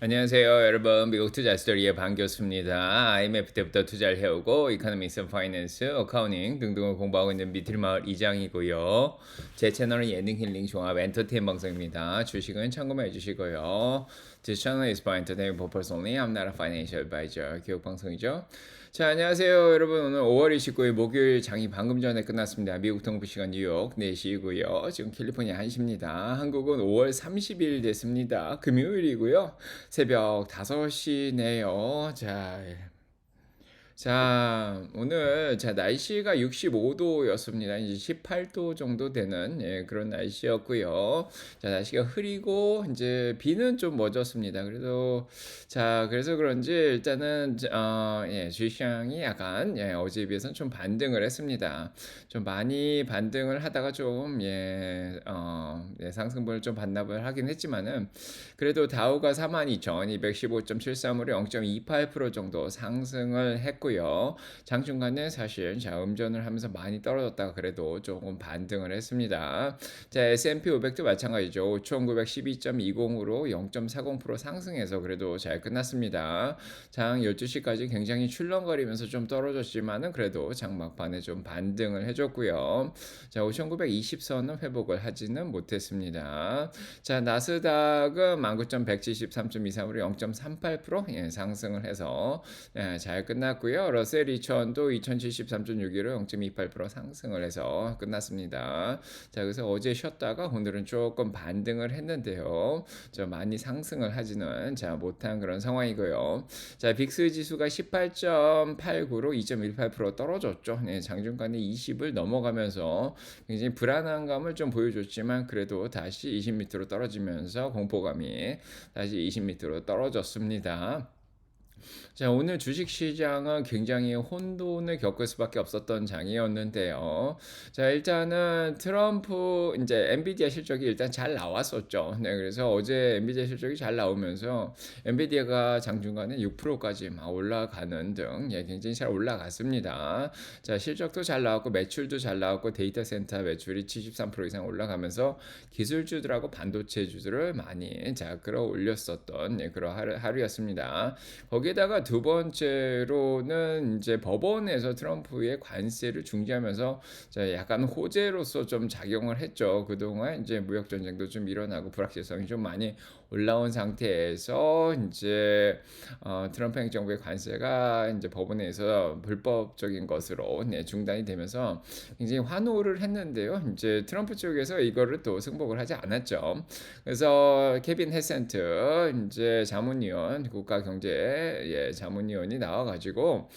안녕하세요, 여러분. 미국 투자 스토리의 반 교수입니다. IMF 때부터 투자를 해오고 이코노믹스 앤 파이낸스, 어카운팅 등등을 공부하고 있는 미틀마을 이장이고요. 제 채널은 예능 힐링 종합 엔터테인 방송입니다. 주식은 참고만 해주시고요. This channel is for entertainment purpose only. I'm not a financial advisor. 교육 방송이죠. 자, 안녕하세요, 여러분. 오늘 5월 29일 목요일 장이 방금 전에 끝났습니다. 미국 동부 시간 뉴욕 4시이고요. 지금 캘리포니아 1시입니다. 한국은 5월 30일 됐습니다. 금요일이고요. 새벽 5시네요. 오늘 날씨가 65도였습니다. 이제 18도 정도 되는 그런 날씨였고요. 날씨가 흐리고 이제 비는 좀 멎었습니다. 그래서 그런지 일단은 주식시장이 약간 어제에 비해서는 좀 반등을 했습니다. 좀 많이 반등을 하다가 상승분을 좀 반납을 하긴 했지만은 그래도 다우가 42,215.73으로 0.28% 정도 상승을 했고요. 장중간에 사실 음전을 하면서 많이 떨어졌다가 그래도 조금 반등을 했습니다. S&P 500도 마찬가지죠. 5,912.20으로 0.40% 상승해서 그래도 잘 끝났습니다. 장 12시까지 굉장히 출렁거리면서 좀 떨어졌지만은 그래도 장 막판에 좀 반등을 해줬고요. 5,920선은 회복을 하지는 못했습니다. 나스닥은 19,173.23으로 0.38% 상승을 해서 잘 끝났고요. 러셀 2000도 2073.61로 0.28% 상승을 해서 끝났습니다. 그래서 어제 쉬었다가 오늘은 조금 반등을 했는데요. 좀 많이 상승을 하지는 못한 그런 상황이고요. 빅스 지수가 18.89로 2.18% 떨어졌죠. 장중간에 20을 넘어가면서 굉장히 불안한 감을 좀 보여줬지만 그래도 다시 20m로 떨어지면서 공포감이 다시 20m로 떨어졌습니다. 오늘 주식시장은 굉장히 혼돈을 겪을 수밖에 없었던 장이었는데요. 일단은 트럼프 이제 엔비디아 실적이 일단 잘 나왔었죠. 그래서 어제 엔비디아 실적이 잘 나오면서 엔비디아가 장중간에 6%까지 막 올라가는 등 굉장히 잘 올라갔습니다. 실적도 잘 나왔고 매출도 잘 나왔고 데이터 센터 매출이 73% 이상 올라가면서 기술주들하고 반도체주들을 많이 끌어올렸었던 그런 하루였습니다. 거기에다가 두 번째로는 이제 법원에서 트럼프의 관세를 중지하면서 약간 호재로서 좀 작용을 했죠. 그동안 이제 무역 전쟁도 좀 일어나고 불확실성이 좀 많이 올라온 상태에서 이제 트럼프 행정부의 관세가 이제 법원에서 불법적인 것으로 중단이 되면서 굉장히 환호를 했는데요. 이제 트럼프 쪽에서 이거를 또 승복을 하지 않았죠. 그래서 케빈 헤센트 이제 자문위원 국가경제 자문위원이 나와가지고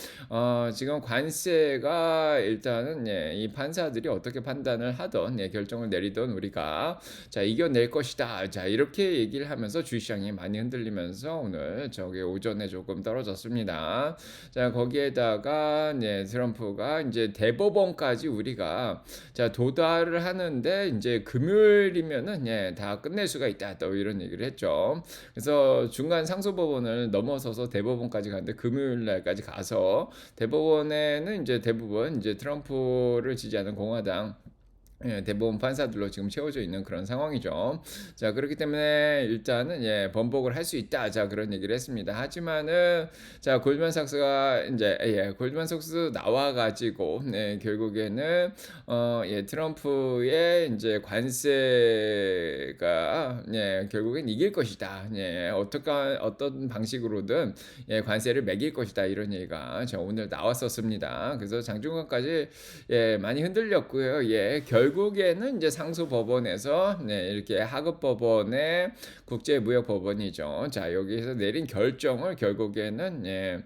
지금 관세가 일단은 이 판사들이 어떻게 판단을 하던 결정을 내리던 우리가 이겨낼 것이다. 이렇게 얘기를 하면서 주식시장이 많이 흔들리면서 오늘 오전에 조금 떨어졌습니다. 거기에다가 트럼프가 이제 대법원까지 우리가 도달을 하는데 이제 금요일이면은 다 끝낼 수가 있다. 또 이런 얘기를 했죠. 그래서 중간 상소법원을 넘어서서 대법원까지 가는데 금요일 날까지 가서 대법원에는 이제 대부분 이제 트럼프를 지지하는 공화당 대법원 판사들로 지금 채워져 있는 그런 상황이죠. 그렇기 때문에 일단은 번복을 할 수 있다. 그런 얘기를 했습니다. 하지만은 골드만삭스가 이제 골드만삭스 나와가지고 결국에는 트럼프의 이제 관세가 결국엔 이길 것이다. 어떤 방식으로든 관세를 매길 것이다. 이런 얘기가 오늘 나왔었습니다. 그래서 장중간까지 많이 흔들렸고요. 결국에는 이제 상소법원에서 이렇게 하급법원의 국제무역법원이죠. 여기서 내린 결정을 결국에는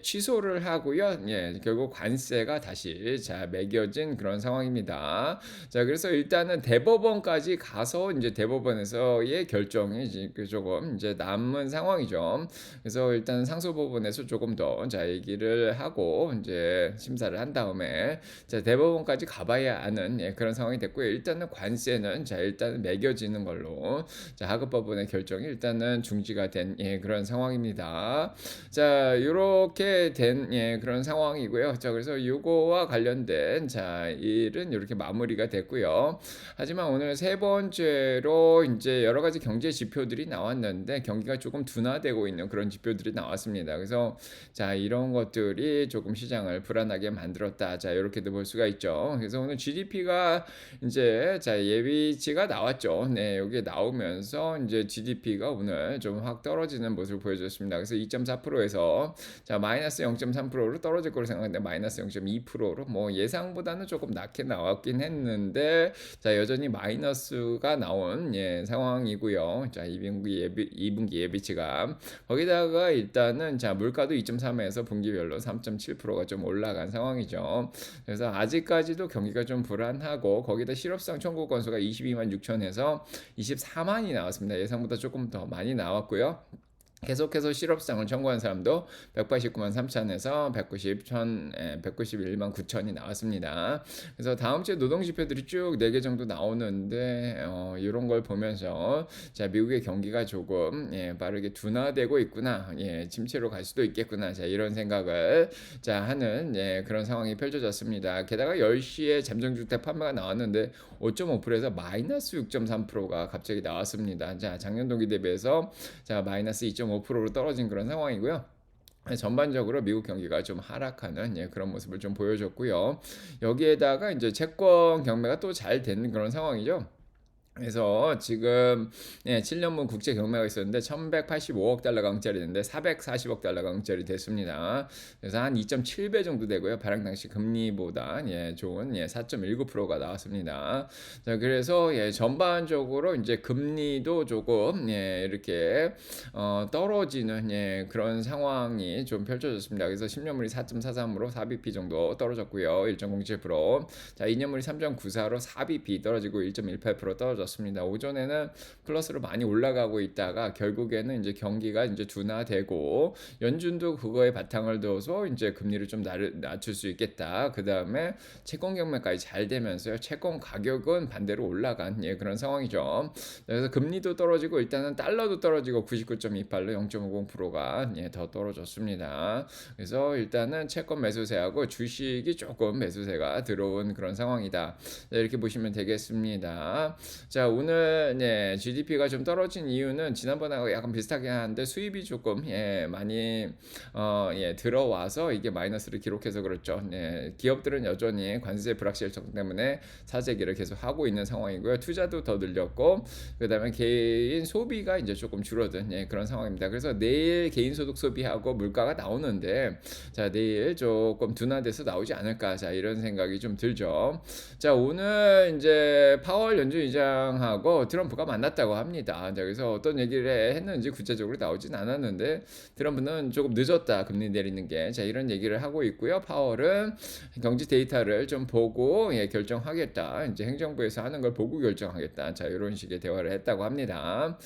취소를 하고요. 결국 관세가 다시 매겨진 그런 상황입니다. 그래서 일단은 대법원까지 가서 이제 대법원에서의 결정이 조금 이제 남은 상황이죠. 그래서 일단 상소법원에서 조금 더 얘기를 하고 이제 심사를 한 다음에 대법원까지 가봐야 아는 있는 그런 상황이 됐고요. 일단은 관세는 일단은 매겨지는 걸로 하급법원의 결정이 일단은 중지가 된 그런 상황입니다. 자, 요렇게 된 그런 상황이고요. 자, 그래서 요거와 관련된 일은 요렇게 마무리가 됐고요. 하지만 오늘 세 번째로 인제 여러 가지 경제 지표들이 나왔는데 경기가 조금 둔화되고 있는 그런 지표들이 나왔습니다. 그래서 이런 것들이 조금 시장을 불안하게 만들었다. 요렇게도 볼 수가 있죠. 그래서 오늘 GDP가 인제 예비치가 나왔죠. 네, 요게 나오면서 인제 GDP가 오늘 좀 확 떨어지는 모습을 보여줬습니다. 그래서 2.4%에서 마이너스 0.3%로 떨어질 거로 생각했는데 마이너스 0.2%로 뭐 예상보다는 조금 낮게 나왔긴 했는데 여전히 마이너스가 나온 상황이고요. 2분기 예비치가 거기다가 일단은 물가도 2.3에서 분기별로 3.7%가 좀 올라간 상황이죠. 그래서 아직까지도 경기가 좀 불안하고 거기다 실업상 청구 건수가 22만 6천에서 24만이 나왔습니다. 예상보다 조금 더 많이 나왔고요. 계속해서 실업상을 청구한 사람도 189만 3천에서 191만 9천이 나왔습니다. 그래서 다음 주에 노동 지표들이 쭉 4개 정도 나오는데 이런 걸 보면서 미국의 경기가 조금 빠르게 둔화되고 있구나. 침체로 갈 수도 있겠구나. 이런 생각을 하는 그런 상황이 펼쳐졌습니다. 게다가 10시에 잠정주택 판매가 나왔는데 5.5%에서 마이너스 6.3%가 갑자기 나왔습니다. 작년 동기 대비해서 마이너스 2.5%로 떨어진 그런 상황이고요. 전반적으로 미국 경기가 좀 하락하는 그런 모습을 좀 보여줬고요. 여기에다가 이제 채권 경매가 또 잘 되는 그런 상황이죠. 그래서 지금 7년물 국채 경매가 있었는데 1185억 달러 강짜리인데 440억 달러 강짜리 됐습니다. 그래서 한 2.7배 정도 되고요. 발행 당시 금리보다 좋은 4.19%가 나왔습니다. 자, 그래서 전반적으로 이제 금리도 조금 이렇게 떨어지는 그런 상황이 좀 펼쳐졌습니다. 그래서 10년물이 4.43으로 4bp 정도 떨어졌고요. 1.07%. 2년물이 3.94로 4bp 떨어지고 1.18% 떨어졌습니다. 오전에는 플러스로 많이 올라가고 있다가 결국에는 이제 경기가 이제 둔화되고 연준도 그거에 바탕을 둬서 이제 금리를 좀 낮출 수 있겠다. 그 다음에 채권 경매까지 잘 되면서요. 채권 가격은 반대로 올라간 그런 상황이죠. 그래서 금리도 떨어지고 일단은 달러도 떨어지고 99.28로 0.50%가 더 떨어졌습니다. 그래서 일단은 채권 매수세하고 주식이 조금 매수세가 들어온 그런 상황이다. 이렇게 보시면 되겠습니다. 오늘 GDP가 좀 떨어진 이유는 지난번하고 약간 비슷하긴 한데 수입이 조금 많이 들어와서 이게 마이너스를 기록해서 그렇죠. 기업들은 여전히 관세 불확실성 때문에 사재기를 계속 하고 있는 상황이고요. 투자도 더 늘렸고 그다음에 개인 소비가 이제 조금 줄어든 그런 상황입니다. 그래서 내일 개인 소득 소비하고 물가가 나오는데 내일 조금 둔화돼서 나오지 않을까 이런 생각이 좀 들죠. 오늘 이제 파월 연준 의장하고 트럼프가 만났다고 합니다. 그래서 어떤 얘기를 했는지 구체적으로 나오진 않았는데 트럼프는 조금 늦었다 금리 내리는 게 이런 얘기를 하고 있고요. 파월은 경제 데이터를 좀 보고 결정하겠다. 이제 행정부에서 하는 걸 보고 결정하겠다. 이런 식의 대화를 했다고 합니다.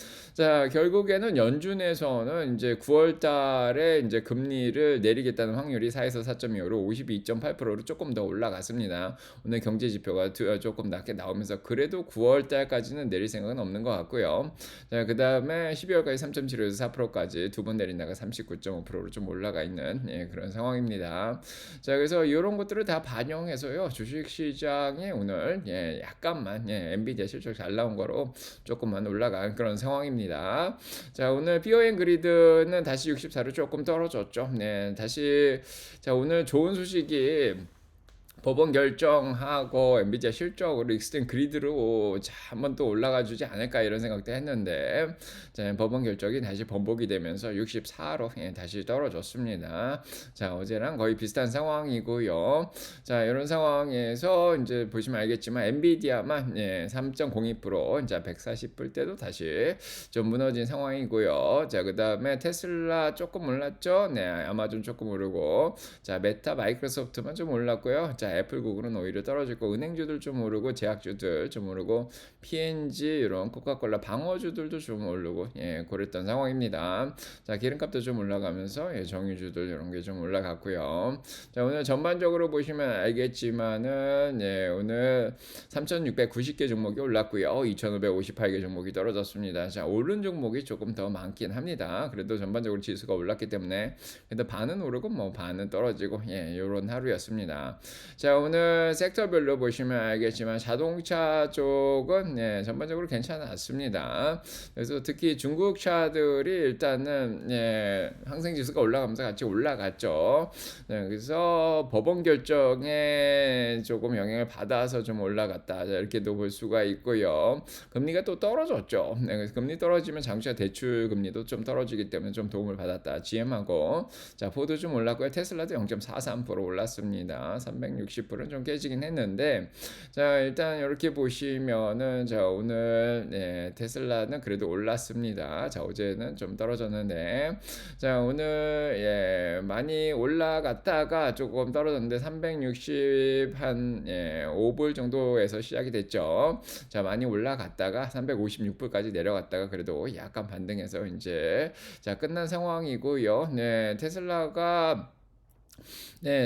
결국에는 연준에서는 이제 9월 달에 이제 금리를 내리겠다는 확률이 4에서 4.25로 52.8%로 조금 더 올라갔습니다. 오늘 경제 지표가 조금 낮게 나오면서 그래도 9월 달까지는 내릴 생각은 없는 것 같고요. 그 다음에 12월까지 3.75에서 4%까지 두 번 내린다가 39.5%로 좀 올라가 있는 그런 상황입니다. 그래서 이런 것들을 다 반영해서요. 주식시장이 오늘 약간만 엔비디아 실적 잘 나온 거로 조금만 올라간 그런 상황입니다. 오늘 피어앤그리드는 다시 64로 조금 떨어졌죠. 다시 오늘 좋은 소식이 법원 결정하고 엔비디아 실적으로 익스텐 그리드로 한번 또 올라가 주지 않을까 이런 생각도 했는데 법원 결정이 다시 번복이 되면서 64로 다시 떨어졌습니다. 어제랑 거의 비슷한 상황이고요. 이런 상황에서 이제 보시면 알겠지만 엔비디아만 3.02% 140불 때도 다시 좀 무너진 상황이고요. 그 다음에 테슬라 조금 올랐죠. 아마존 조금 오르고 메타 마이크로소프트만 좀 올랐고요. 자, 애플, 구글은 오히려 떨어지고 은행주들 좀 오르고 제약주들 좀 오르고 P&G 이런 코카콜라 방어주들도 좀 오르고 그랬던 상황입니다. 자, 기름값도 좀 올라가면서 정유주들 이런 게 좀 올라갔고요. 자, 오늘 전반적으로 보시면 알겠지만은 오늘 3,690개 종목이 올랐고요. 2,558개 종목이 떨어졌습니다. 자, 오른 종목이 조금 더 많긴 합니다. 그래도 전반적으로 지수가 올랐기 때문에 그래도 반은 오르고 뭐 반은 떨어지고 요런 하루였습니다. 자, 오늘 섹터별로 보시면 알겠지만 자동차 쪽은 전반적으로 괜찮았습니다. 그래서 특히 중국 차들이 일단은 항생 지수가 올라가면서 같이 올라갔죠. 그래서 법원 결정에 조금 영향을 받아서 좀 올라갔다. 자, 이렇게도 볼 수가 있고요. 금리가 또 떨어졌죠. 그래서 금리 떨어지면 장기차 대출 금리도 좀 떨어지기 때문에 좀 도움을 받았다. GM하고 자, 포드 좀 올랐고요. 테슬라도 0.43% 올랐습니다. 360불은 좀 깨지긴 했는데 자, 일단 이렇게 보시면은 자, 오늘 테슬라는 그래도 올랐습니다. 자, 어제는 좀 떨어졌는데 자, 오늘 많이 올라갔다가 조금 떨어졌는데 360한 5불 정도에서 시작이 됐죠. 자, 많이 올라갔다가 356불까지 내려갔다가 그래도 약간 반등해서 이제 자, 끝난 상황이고요. 테슬라가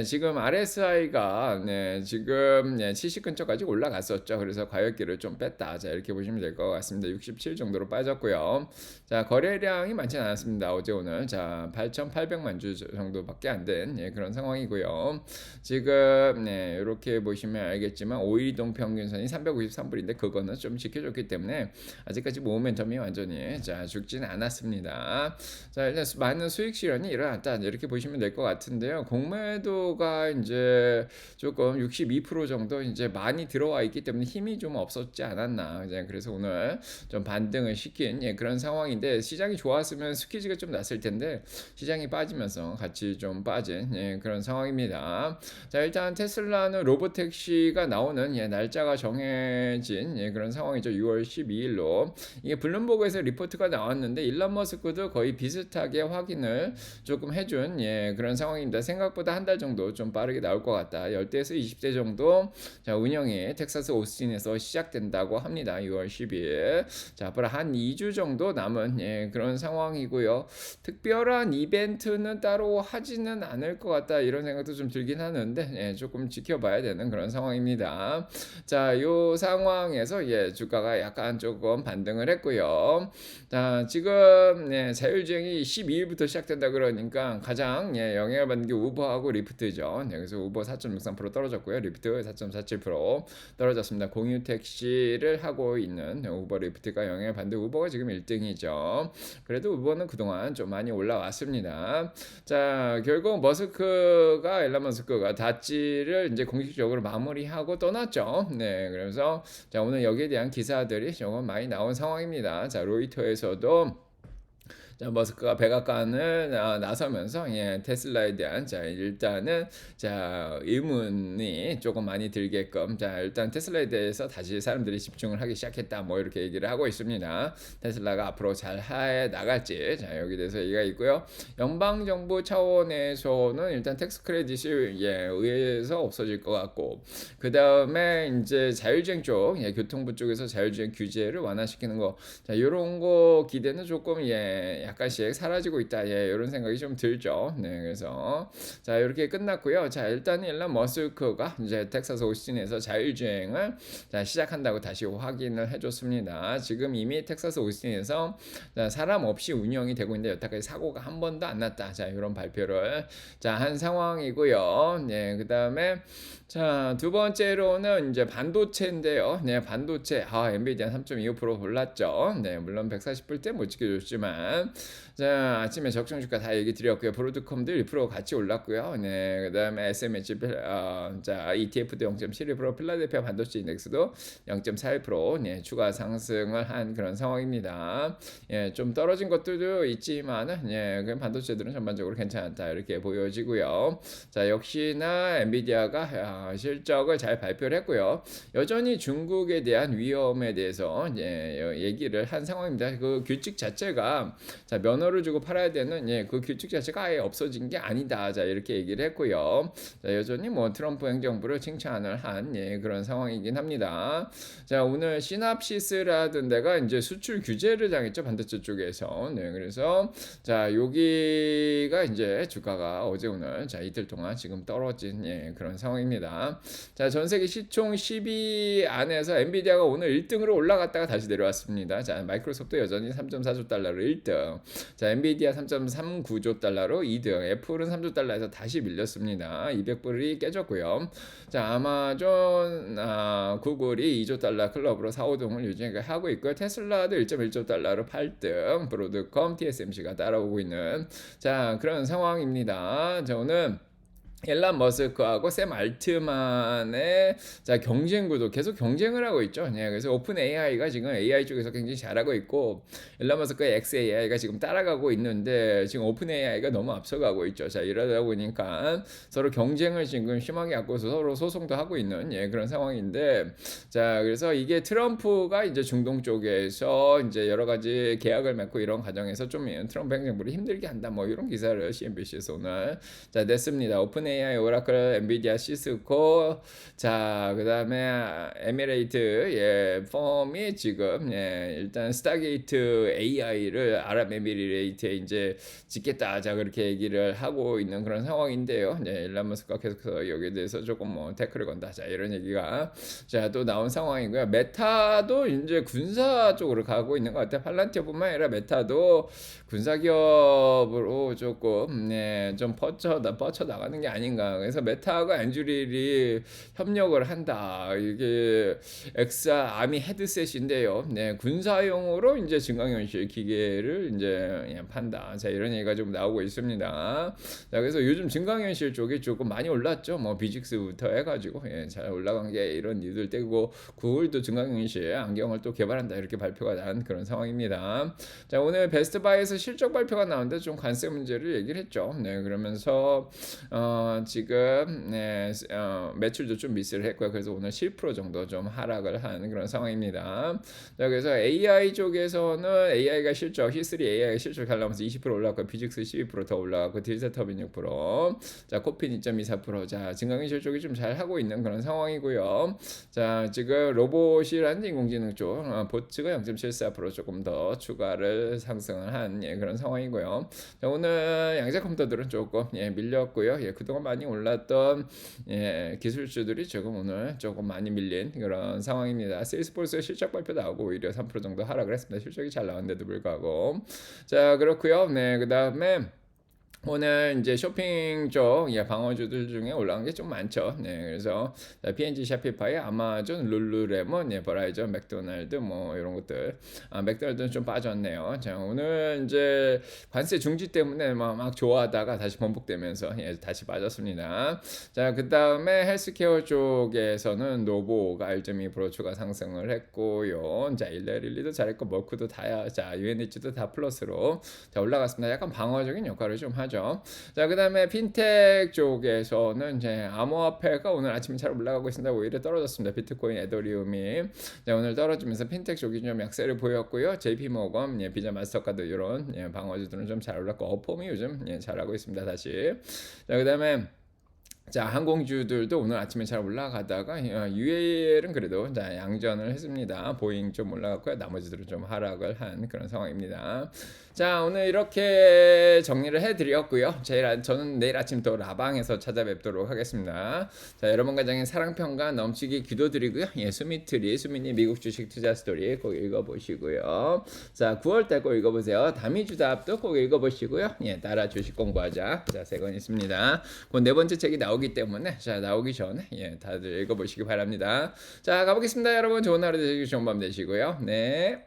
지금 RSI가 지금 70 근처까지 올라갔었죠. 그래서 과열기를 좀 뺐다. 자, 이렇게 보시면 될 것 같습니다. 67 정도로 빠졌고요. 자, 거래량이 많지는 않았습니다. 어제 오늘 자, 8,800만 주 정도밖에 안 된 그런 상황이고요. 지금 이렇게 보시면 알겠지만 5일 이동 평균선이 353불인데 그거는 좀 지켜줬기 때문에 아직까지 모멘텀이 완전히 자, 죽지는 않았습니다. 자, 일단 많은 수익 실현이 일어났다. 이렇게 보시면 될 것 같은데요. 공매도가 이제 조금 62% 정도 이제 많이 들어와 있기 때문에 힘이 좀 없었지 않았나. 그래서 오늘 좀 반등을 시킨 그런 상황인데 시장이 좋았으면 스퀴즈가 좀 났을 텐데 시장이 빠지면서 같이 좀 빠진 그런 상황입니다. 자, 일단 테슬라는 로보택시가 나오는 날짜가 정해진 그런 상황이죠. 6월 12일로 이게 블룸버그에서 리포트가 나왔는데 일론 머스크도 거의 비슷하게 확인을 조금 해준 그런 상황입니다. 생각보다 한 달 정도 좀 빠르게 나올 것 같다. 10대에서 20대 정도 자, 운영이 텍사스 오스틴에서 시작된다고 합니다. 6월 10일. 자, 앞으로 한 2주 정도 남은 그런 상황이고요. 특별한 이벤트는 따로 하지는 않을 것 같다. 이런 생각도 좀 들긴 하는데 조금 지켜봐야 되는 그런 상황입니다. 자, 요 상황에서 주가가 약간 조금 반등을 했고요. 자, 지금 자율주행이 12일부터 시작된다 그러니까 가장 영향을 받는 게 우버하고 리프트죠. 그래서 우버 4.63% 떨어졌고요. 리프트 4.47% 떨어졌습니다. 공유 택시를 하고 있는 우버 리프트가 영향을 받는데 우버가 지금 1등이죠. 그래도 우버는 그동안 좀 많이 올라왔습니다. 자, 결국 일론 머스크가 다찌를 이제 공식적으로 마무리하고 떠났죠. 그래서 자, 오늘 여기에 대한 기사들이 조금 많이 나온 상황입니다. 자, 로이터에서도 자, 머스크가 백악관을 나서면서 테슬라에 대한 자, 일단은 자, 의문이 조금 많이 들게끔 자, 일단 테슬라에 대해서 다시 사람들이 집중을 하기 시작했다 뭐 이렇게 얘기를 하고 있습니다. 테슬라가 앞으로 잘 해 나갈지 자, 여기 대해서 얘기가 있고요. 연방 정부 차원에서는 일단 텍스 크레딧이 의회에서 없어질 것 같고 그다음에 이제 자율주행 쪽 교통부 쪽에서 자율주행 규제를 완화시키는 거 자, 이런 거 기대는 조금 약간씩 사라지고 있다. 이런 생각이 좀 들죠. 그래서 자, 이렇게 끝났고요. 자, 일단 일론 머스크가 이제 텍사스 오스틴에서 자율주행을 자, 시작한다고 다시 확인을 해줬습니다. 지금 이미 텍사스 오스틴에서 자, 사람 없이 운영이 되고 있는데 여태까지 사고가 한 번도 안 났다. 자, 이런 발표를 자, 한 상황이고요. 그다음에 자, 두 번째로는 이제 반도체인데요. 반도체 엔비디아 3.25% 올랐죠. 물론 140불 때 못 지켜줬지만 자, 아침에 적정 주가 다 얘기 드렸고요. 브로드컴도 1% 같이 올랐고요. 그다음에 SMH 자, ETF도 0.72%, 필라델피아 반도체 인덱스도 0.41% 추가 상승을 한 그런 상황입니다. 좀 떨어진 것들도 있지만은 그냥 반도체들은 전반적으로 괜찮다 이렇게 보여지고요. 자, 역시나 엔비디아가 실적을 잘 발표를 했고요. 여전히 중국에 대한 위험에 대해서 얘기를 한 상황입니다. 그 규칙 자체가 자, 면허를 주고 팔아야 되는 그 규칙 자체가 아예 없어진 게 아니다. 자, 이렇게 얘기를 했고요. 자, 여전히 뭐 트럼프 행정부를 칭찬을 한 그런 상황이긴 합니다. 자, 오늘 시납시스라던 데가 이제 수출 규제를 당했죠. 반도체 쪽에서. 네, 그래서 자, 여기가 이제 주가가 어제 오늘 자, 이틀 동안 지금 떨어진 그런 상황입니다. 자, 전 세계 시총 10위 안에서 엔비디아가 오늘 1등으로 올라갔다가 다시 내려왔습니다. 자, 마이크로소프트 여전히 3.4조 달러로 1등. 자, 엔비디아 3.39조 달러로 2등. 애플은 3조 달러에서 다시 밀렸습니다. 200불이 깨졌고요. 자, 아마존, 구글이 2조 달러 클럽으로 4, 5등을 유지하고 있고요. 테슬라도 1.1조 달러로 8등. 브로드컴, TSMC가 따라오고 있는 자, 그런 상황입니다. 자, 오늘 일론 머스크하고 샘 알트만의 자, 경쟁 구도 계속 경쟁을 하고 있죠. 네, 그래서 오픈 AI가 지금 AI 쪽에서 굉장히 잘하고 있고 일론 머스크의 XAI가 지금 따라가고 있는데 지금 오픈 AI가 너무 앞서가고 있죠. 자, 이러다 보니까 서로 경쟁을 지금 심하게 갖고서 서로 소송도 하고 있는 그런 상황인데 자, 그래서 이게 트럼프가 이제 중동 쪽에서 이제 여러 가지 계약을 맺고 이런 과정에서 좀 트럼프 행정부를 힘들게 한다 뭐 이런 기사를 CNBC에서 오늘 자, 냈습니다. 오픈 AI, 오라클, 엔비디아, 시스코, 자, 그다음에 에미레이트 펌이 지금 일단 스타게이트 AI를 아랍에미레이트에 이제 짓겠다. 자, 그렇게 얘기를 하고 있는 그런 상황인데요. 일론 머스크가 계속해서 여기에 대해서 조금 뭐 태클을 건다. 자, 이런 얘기가 자, 또 나온 상황이고요. 메타도 이제 군사 쪽으로 가고 있는 것 같아요. 팔란티어뿐만 아니라 메타도 군사 기업으로 조금 좀 뻗쳐 나가는 게 아닌가. 그래서 메타하고 엔주릴이 협력을 한다. 이게 엑사 아미 헤드셋인데요. 네, 군사용으로 이제 증강현실 기계를 이제 판다. 자, 이런 얘기가 좀 나오고 있습니다. 자, 그래서 요즘 증강현실 쪽이 조금 많이 올랐죠. 뭐 비직스부터 해가지고 잘 올라간 게 이런 이유들 때고 구글도 증강현실 안경을 또 개발한다 이렇게 발표가 난 그런 상황입니다. 자, 오늘 베스트바이에서 실적 발표가 나오는데 좀 관세 문제를 얘기를 했죠. 네, 그러면서 지금 매출도 좀 미스를 했고요. 그래서 오늘 10% 정도 좀 하락을 한 그런 상황입니다. 자, 그래서 AI 쪽에서는 AI가 실적, 히스리 AI가 실적 잘 나오면서 20% 올라갔고 비직스 12%더 올라갔고 딜세터빈 6%, 자, 코핀 2.24%, 자, 증강현실 쪽이 좀 잘 하고 있는 그런 상황이고요. 자, 지금 로봇이라는 인공지능 쪽 보츠가 0.74% 조금 더 추가를 상승을 한 그런 상황이고요. 자, 오늘 양자 컴퓨터들은 조금 밀렸고요. 그동안 많이 올랐던 기술주들이 조금 오늘 조금 많이 밀린 그런 상황입니다. 세일스포스의 실적 발표 나오고 오히려 3% 정도 하락을 했습니다. 실적이 잘 나왔는데도 불구하고. 자, 그렇고요. 네, 그다음에 오늘 이제 쇼핑 쪽 방어주들 중에 올라온 게 좀 많죠. 네, 그래서 P&G, 샤피파이, 아마존, 룰루레몬, 버라이전, 맥도날드 뭐 이런 것들. 맥도날드는 좀 빠졌네요. 자, 오늘 이제 관세 중지 때문에 막 좋아하다가 다시 번복되면서 다시 빠졌습니다. 자, 그다음에 헬스케어 쪽에서는 노보가 1.2% 추가 상승을 했고요. 자, 일레릴리도 잘했고 머크도 다야. 자, UNH도 다 플러스로 자, 올라갔습니다. 약간 방어적인 역할을 좀 하죠. 자, 그다음에 핀텍 쪽에서는 이제 암호화폐가 오늘 아침에 잘 올라가고 있습니다. 오히려 떨어졌습니다. 비트코인, 에더리움이 자, 오늘 떨어지면서 핀텍 쪽이 좀 약세를 보였고요. JP모건, 비자, 마스터카드 이런 방어주들은 좀 잘 올랐고 어폼이 요즘 잘하고 있습니다. 다시. 자, 그다음에 자, 항공주들도 오늘 아침에 잘 올라가다가 UAL은 그래도 자, 양전을 했습니다. 보잉 좀 올라갔고요. 나머지들은 좀 하락을 한 그런 상황입니다. 자, 오늘 이렇게 정리를 해드렸고요. 저는 내일 아침 또 라방에서 찾아뵙도록 하겠습니다. 자, 여러분 가정의 사랑평가 넘치게 기도드리고요. 수미님 미국 주식 투자 스토리 꼭 읽어보시고요. 자, 9월달 꼭 읽어보세요. 다미주답도 꼭 읽어보시고요. 따라 주식 공부하자. 자, 3권 있습니다. 그 네 번째 책이 나오기 때문에 자, 나오기 전에 다들 읽어보시기 바랍니다. 자, 가보겠습니다. 여러분 좋은 하루 되시고 좋은 밤 되시고요. 네.